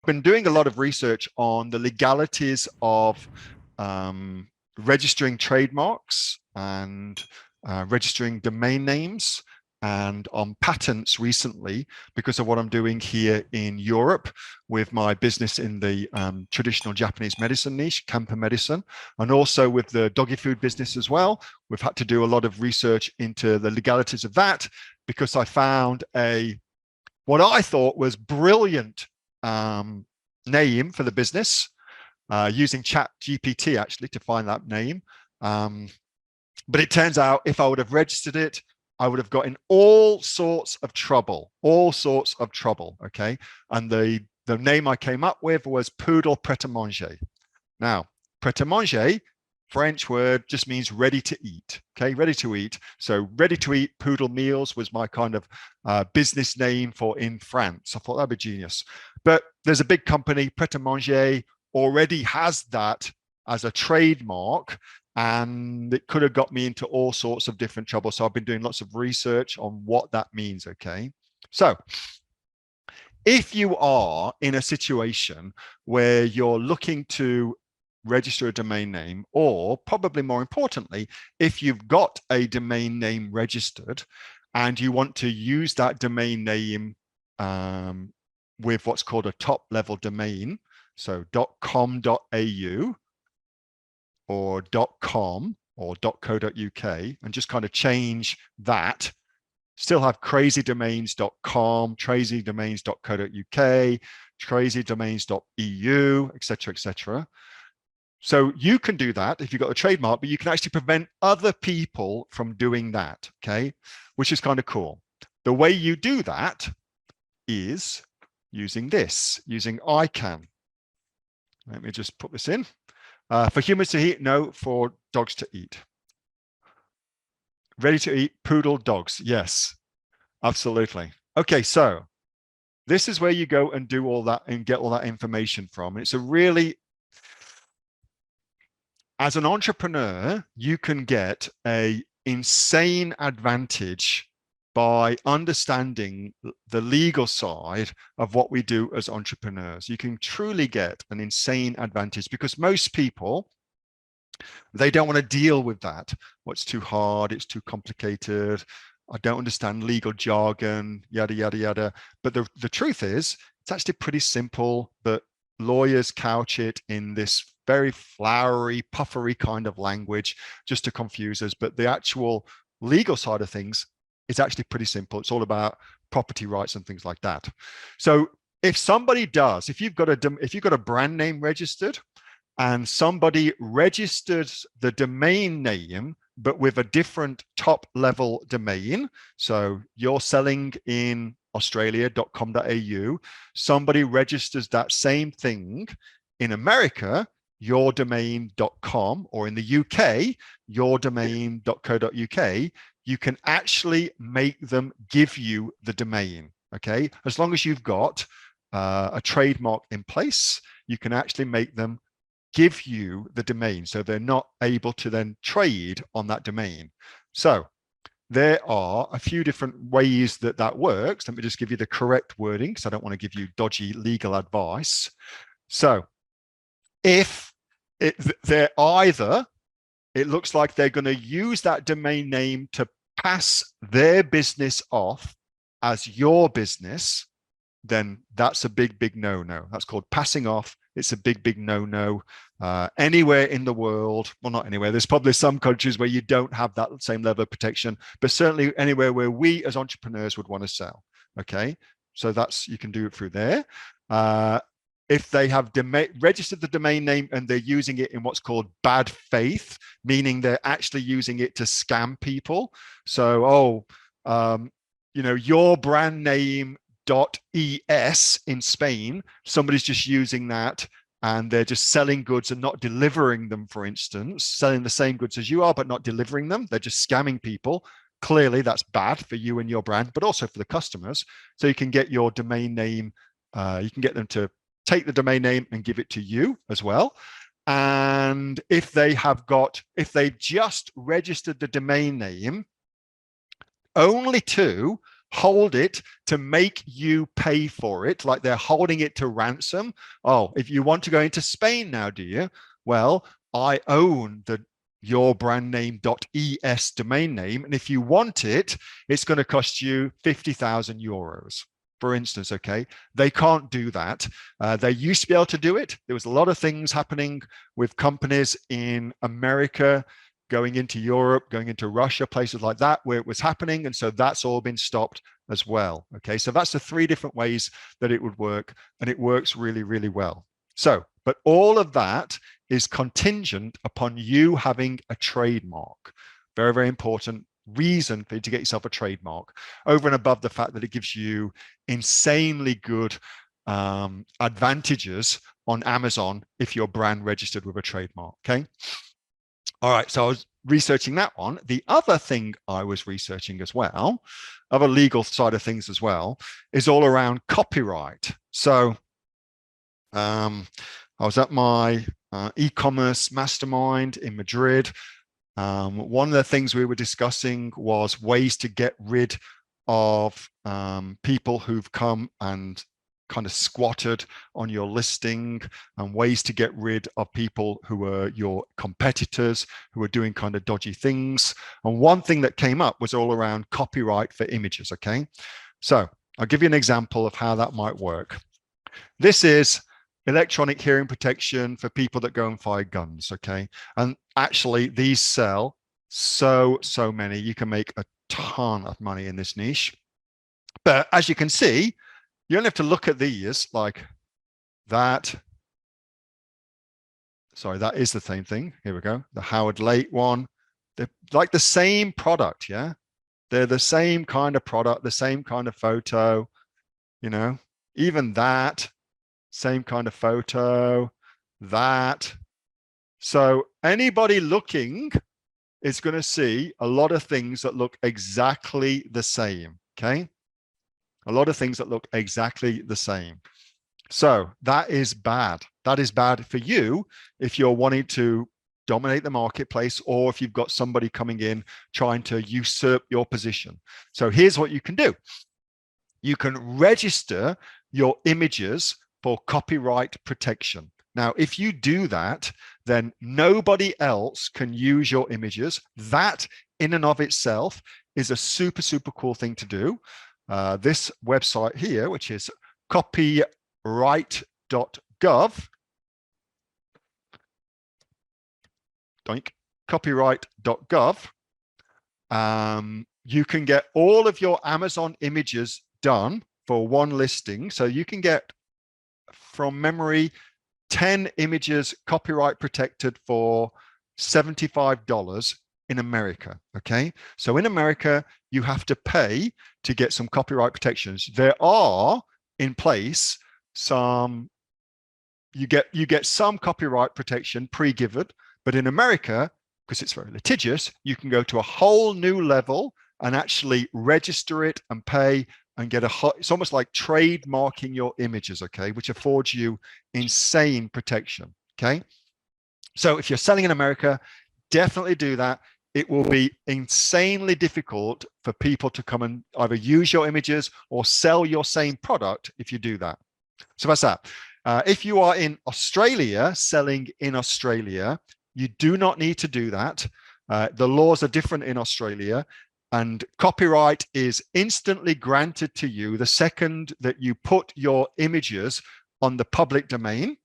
been doing a lot of research on the legalities of registering trademarks and registering domain names and on patents recently because of what I'm doing here in Europe with my business in the traditional Japanese medicine niche, Kampa medicine, and also with the doggy food business as well. We've had to do a lot of research into the legalities of that because I found what I thought was brilliant name for the business using ChatGPT actually to find that name. But it turns out if I would have registered it, I would have got in all sorts of trouble, okay? And the name I came up with was Poodle Pret-a-Manger. Now, Pret-a-Manger, French word, just means ready to eat, okay? Ready to eat. So ready to eat Poodle Meals was my kind of business name for in France. I thought that'd be genius. But there's a big company, Pret-a-Manger, already has that as a trademark, and it could have got me into all sorts of different trouble. So I've been doing lots of research on what that means, okay? So if you are in a situation where you're looking to register a domain name, or probably more importantly, if you've got a domain name registered and you want to use that domain name with what's called a top level domain, so .com.au or .com or .co.uk, and just kind of change that, still have crazydomains.com, crazydomains.co.uk, crazydomains.eu, etc., etc. So you can do that if you've got a trademark, but you can actually prevent other people from doing that, okay? Which is kind of cool. The way you do that is using this, using ICANN. Let me just put this in. For humans to eat, no, for dogs to eat. Ready to eat poodle dogs, yes, absolutely. Okay, so this is where you go and do all that and get all that information from. It's a really, as an entrepreneur, you can get an insane advantage by understanding the legal side of what we do as entrepreneurs. You can truly get an insane advantage because most people, they don't want to deal with that. What's too hard, it's too complicated, I don't understand legal jargon, yada, yada, yada. But the truth is, it's actually pretty simple, but lawyers couch it in this very flowery, puffery kind of language just to confuse us. But the actual legal side of things, it's actually pretty simple. It's all about property rights and things like that. So if somebody does, if you've got a brand name registered and somebody registers the domain name, but with a different top level domain, so you're selling in Australia.com.au, somebody registers that same thing in America, yourdomain.com, or in the UK, yourdomain.co.uk, you can actually make them give you the domain, okay? As long as you've got a trademark in place, you can actually make them give you the domain. So they're not able to then trade on that domain. So there are a few different ways that that works. Let me just give you the correct wording because I don't want to give you dodgy legal advice. So if they're either, it looks like they're going to use that domain name to pass their business off as your business, then that's a big, big no-no. That's called passing off. It's a big, big no-no. Anywhere in the world, well, not anywhere, there's probably some countries where you don't have that same level of protection, but certainly anywhere where we as entrepreneurs would want to sell, okay? So that's, you can do it through there. If they have registered the domain name and they're using it in what's called bad faith, meaning they're actually using it to scam people. So, your brand name .es in Spain, somebody's just using that and they're just selling goods and not delivering them, for instance, selling the same goods as you are, but not delivering them. They're just scamming people. Clearly, that's bad for you and your brand, but also for the customers. So you can get your domain name, you can get them to take the domain name and give it to you as well. And if they just registered the domain name only to hold it to make you pay for it, like they're holding it to ransom. Oh, if you want to go into Spain now, do you? Well, I own the yourbrandname.es domain name. And if you want it, it's going to cost you 50,000 euros, for instance. Okay. They can't do that. They used to be able to do it. There was a lot of things happening with companies in America going into Europe, going into Russia, places like that, where it was happening. And so that's all been stopped as well. Okay. So that's the 3 different ways that it would work. And it works really, really well. So, but all of that is contingent upon you having a trademark. Very, very important reason for you to get yourself a trademark, over and above the fact that it gives you insanely good advantages on Amazon if you're brand registered with a trademark. Okay. All right. So I was researching that one. The other thing I was researching as well, other legal side of things as well, is all around copyright. So I was at my e-commerce mastermind in Madrid. One of the things we were discussing was ways to get rid of people who've come and kind of squatted on your listing, and ways to get rid of people who are your competitors, who are doing kind of dodgy things. And one thing that came up was all around copyright for images. Okay. So I'll give you an example of how that might work. This is electronic hearing protection for people that go and fire guns. Okay. And actually these sell so many. You can make a ton of money in this niche. But as you can see, you only have to look at these like that. Sorry, that is the same thing. Here we go. The Howard Late one. They're like the same product. Yeah. They're the same kind of product, the same kind of photo, you know, even that. Same kind of photo, that. So anybody looking is going to see a lot of things that look exactly the same. Okay. A lot of things that look exactly the same. So that is bad. That is bad for you if you're wanting to dominate the marketplace, or if you've got somebody coming in trying to usurp your position. So here's what you can do. You can register your images for copyright protection. Now, if you do that, then nobody else can use your images. That in and of itself is a super cool thing to do. This website here, which is copyright.gov, copyright.gov, you can get all of your Amazon images done for one listing. So you can get, from memory, 10 images copyright protected for $75 in America. Okay. So in America, you have to pay to get some copyright protections. There are in place some, you get some copyright protection pre-given, but in America, because it's very litigious, you can go to a whole new level and actually register it and pay and get it's almost like trademarking your images, okay, which affords you insane protection. Okay. So if you're selling in America, definitely do that. It will be insanely difficult for people to come and either use your images or sell your same product if you do that. So that's that. If you are in Australia, selling in Australia, you do not need to do that. The laws are different in Australia, and copyright is instantly granted to you the second that you put your images on the public domain,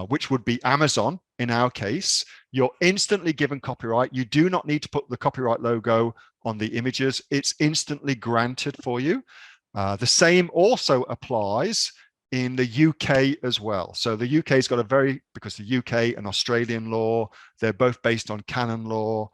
which would be Amazon in our case. You're instantly given copyright. You do not need to put the copyright logo on the images. It's instantly granted for you. The same also applies in the UK as well. So the UK's got because the UK and Australian law, they're both based on canon law.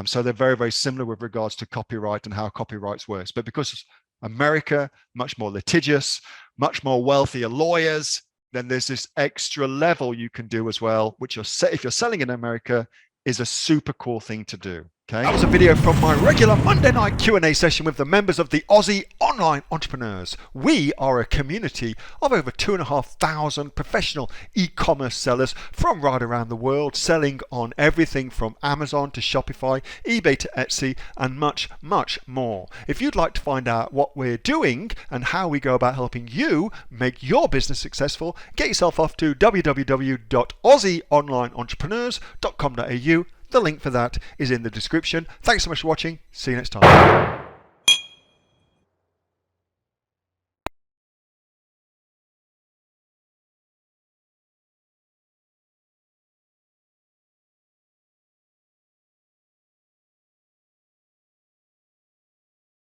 So they're very similar with regards to copyright and how copyrights works. But because America, much more litigious, much more wealthier lawyers, then there's this extra level you can do as well, which if you're selling in America is a super cool thing to do. Okay. That was a video from my regular Monday night Q&A session with the members of the Aussie Online Entrepreneurs. We are a community of over 2,500 professional e-commerce sellers from right around the world, selling on everything from Amazon to Shopify, eBay to Etsy, and much, much more. If you'd like to find out what we're doing and how we go about helping you make your business successful, get yourself off to www.aussieonlineentrepreneurs.com.au. The link for that is in the description. Thanks so much for watching. See you next time.